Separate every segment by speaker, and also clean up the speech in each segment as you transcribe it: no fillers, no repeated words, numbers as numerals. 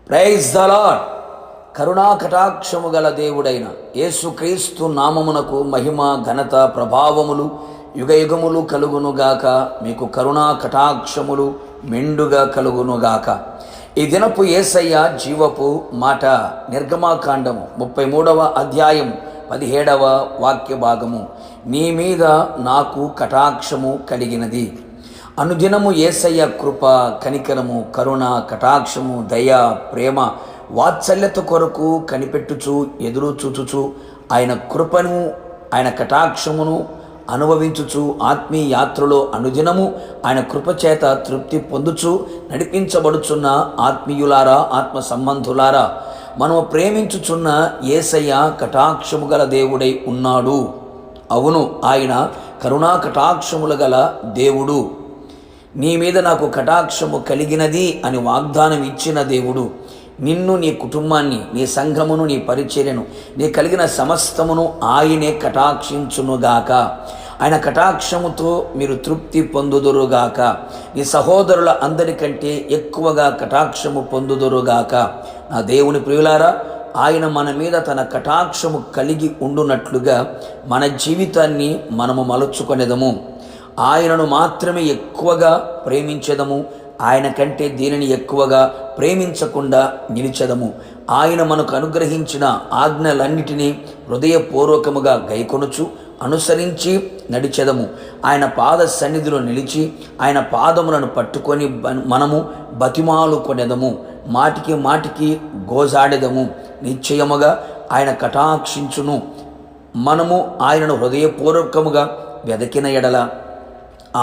Speaker 1: Praise the lord. కరుణా కటాక్షము గల దేవుడైన యేసుక్రీస్తు నామమునకు మహిమ ఘనత ప్రభావములు యుగయుగములు కలుగునుగాక. మీకు కరుణా కటాక్షములు మెండుగా కలుగునుగాక. ఈ దినపు యేసయ్య జీవపు మాట నిర్గమాకాండము 33వ అధ్యాయం 17వ వాక్య భాగము. నీ మీద నాకు కటాక్షము కలిగినది. అనుదినము యేసయ్య కృప, కనికరము, కరుణ, కటాక్షము, దయ, ప్రేమ, వాత్సల్యత కొరకు కనిపెట్టుచు ఎదురు చూచుచు ఆయన కృపను, ఆయన కటాక్షమును అనుభవించుచు ఆత్మీయ యాత్రలో అనుదినము ఆయన కృపచేత తృప్తి పొందుచు నడిపించబడుచున్న ఆత్మీయులారా, ఆత్మ సంబంధులారా, మనము ప్రేమించుచున్న యేసయ్య కటాక్షము గల దేవుడై ఉన్నాడు. అవును, ఆయన కరుణా కటాక్షములు గల దేవుడు. నీ మీద నాకు కటాక్షము కలిగినది అని వాగ్దానం ఇచ్చిన దేవుడు నిన్ను, నీ కుటుంబాన్ని, నీ సంఘమును, నీ పరిచర్యను, నీ కలిగిన సమస్తమును ఆయనే కటాక్షించునుగాక. ఆయన కటాక్షముతో మీరు తృప్తి పొందుదురుగాక. నీ సహోదరుల అందరికంటే ఎక్కువగా కటాక్షము పొందుదురుగాక. నా దేవుని ప్రియులారా, ఆయన మన మీద తన కటాక్షము కలిగి ఉండునట్లుగా మన జీవితాన్ని మనము మలుచుకొనేదము. ఆయనను మాత్రమే ఎక్కువగా ప్రేమించెదము. ఆయన కంటే దీనిని ఎక్కువగా ప్రేమించకుండా నిలిచెదము. ఆయన మనకు అనుగ్రహించిన ఆజ్ఞలన్నిటినీ హృదయపూర్వకముగా గైకొనుచు అనుసరించి నడిచెదము. ఆయన పాద సన్నిధిలో నిలిచి ఆయన పాదములను పట్టుకొని మనము బతిమాలుకొనెదము. మాటికి మాటికి గోజాడెదము. నిశ్చయముగా ఆయన కటాక్షించును. మనము ఆయనను హృదయపూర్వకముగా వెదకిన ఎడల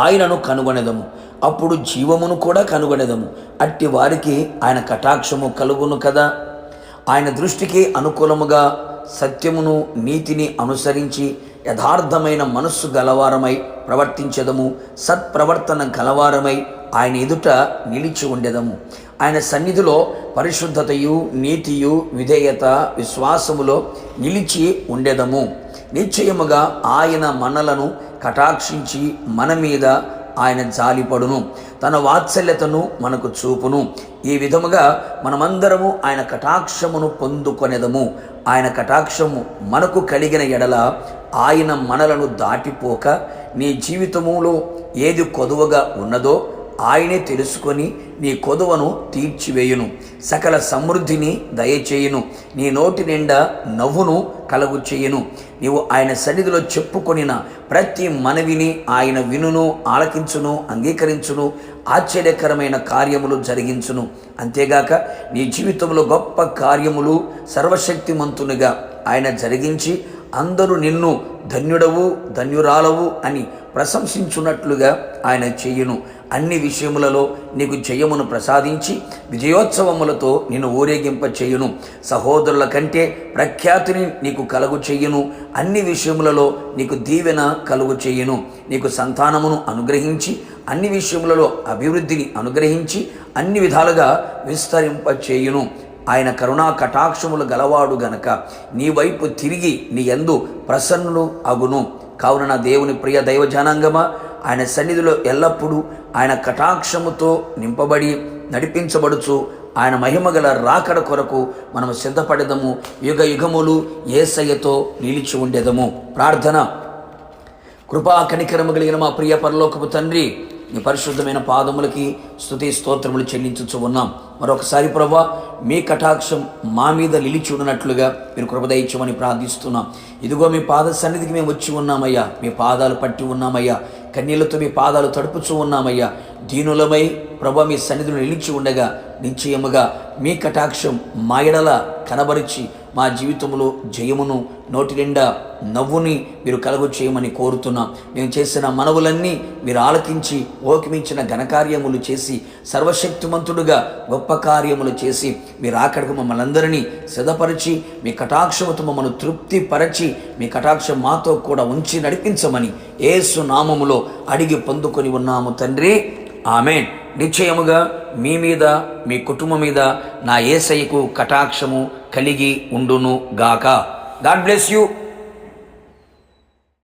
Speaker 1: ఆయనను కనుగొనెదము. అప్పుడు జీవమును కూడా కనుగొనెదము. అట్టి వారికి ఆయన కటాక్షము కలుగును కదా. ఆయన దృష్టికి అనుకూలముగా సత్యమును, నీతిని అనుసరించి యథార్థమైన మనస్సు గలవారమై ప్రవర్తించెదము. సత్ప్రవర్తన గలవారమై ఆయన ఎదుట నిలిచి ఉండెదము. ఆయన సన్నిధిలో పరిశుద్ధతయు, నీతియు, విధేయత, విశ్వాసములో నిలిచి ఉండెదము. నిశ్చయముగా ఆయన మనలను కటాక్షించి మన మీద ఆయన జాలిపడును, తన వాత్సల్యతను మనకు చూపును. ఈ విధముగా మనమందరము ఆయన కటాక్షమును పొందుకొనేదము. ఆయన కటాక్షము మనకు కలిగిన ఎడల ఆయన మనలను దాటిపోక నీ జీవితములో ఏది కొదువగా ఉన్నదో ఆయనే తెలుసుకొని నీ కొదువను తీర్చివేయును. సకల సమృద్ధిని దయచేయును. నీ నోటి నిండా నవ్వును కలుగు చేయును. నీవు ఆయన సన్నిధిలో చెప్పుకొనిన ప్రతి మనవిని ఆయన వినును, ఆలకించును, అంగీకరించును, ఆశ్చర్యకరమైన కార్యములు జరిగించును. అంతేగాక నీ జీవితంలో గొప్ప కార్యములు సర్వశక్తిమంతునిగా ఆయన జరిగించి అందరూ నిన్ను ధన్యుడవు, ధన్యురాలవు అని ప్రశంసించున్నట్లుగా ఆయన చెయ్యును. అన్ని విషయములలో నీకు జయమును ప్రసాదించి విజయోత్సవములతో నిన్ను ఊరేగింప చేయును. సహోదరుల కంటే ప్రఖ్యాతిని నీకు కలుగు చెయ్యును. అన్ని విషయములలో నీకు దీవెన కలుగు చేయును. నీకు సంతానమును అనుగ్రహించి అన్ని విషయములలో అభివృద్ధిని అనుగ్రహించి అన్ని విధాలుగా విస్తరింప చేయును. ఆయన కరుణా కటాక్షములు గలవాడు గనక నీ వైపు తిరిగి నీ యందు ప్రసన్నుడు అగును. కావున నా దేవుని ప్రియ దైవ జనాంగమా, ఆయన సన్నిధిలో ఎల్లప్పుడూ ఆయన కటాక్షముతో నింపబడి నడిపించబడుచు ఆయన మహిమగల రాకడ కొరకు మనము సిద్ధపడేదము. యుగ యుగములు యేసయ్యతో నిలిచి ఉండేదము. ప్రార్థన. కృపా కనికరము కలిగిన మా ప్రియ పరలోకపు తండ్రి, నీ పరిశుద్ధమైన పాదములకి స్తుతి స్తోత్రములు చెల్లించుచు ఉన్నాం. మరొకసారి ప్రభా, మీ కటాక్షం మా మీద నిలిచి ఉన్నట్లుగా మీరు కృప దయచేయమని ప్రార్థిస్తున్నాం. ఇదిగో మీ పాద సన్నిధికి మేము వచ్చి ఉన్నామయ్యా. మీ పాదాలు పట్టి ఉన్నామయ్యా. కన్నీళ్లతో మీ పాదాలు తడుపుచూ ఉన్నామయ్యా. దీనులమై ప్రభా మీ సన్నిధిలో నిలిచి ఉండగా నిశ్చయముగా మీ కటాక్షం మా ఎడల కనబరిచి మా జీవితంలో జయమును, నోటి నిండా నవ్వుని మీరు కలుగు చేయమని కోరుతున్నాం. మేము చేసిన మనవులన్నీ మీరు ఆలకించి ఓకిమించిన ఘనకార్యములు చేసి సర్వశక్తిమంతుడుగా గొప్ప కార్యములు చేసి మీరు ఆఖరికి మమ్మల్ని అందరినీ సిద్ధపరిచి మీ కటాక్షముతో మమ్మల్ని తృప్తిపరచి మీ కటాక్షం మాతో కూడా ఉంచి నడిపించమని యేసు నామములో అడిగి పొందుకొని ఉన్నాము తండ్రి. ఆమేన్. నిశ్చయముగా మీ మీద, మీ కుటుంబం మీద నా యేసయ్యకు కటాక్షము కలిగి ఉండును గాక. God bless you.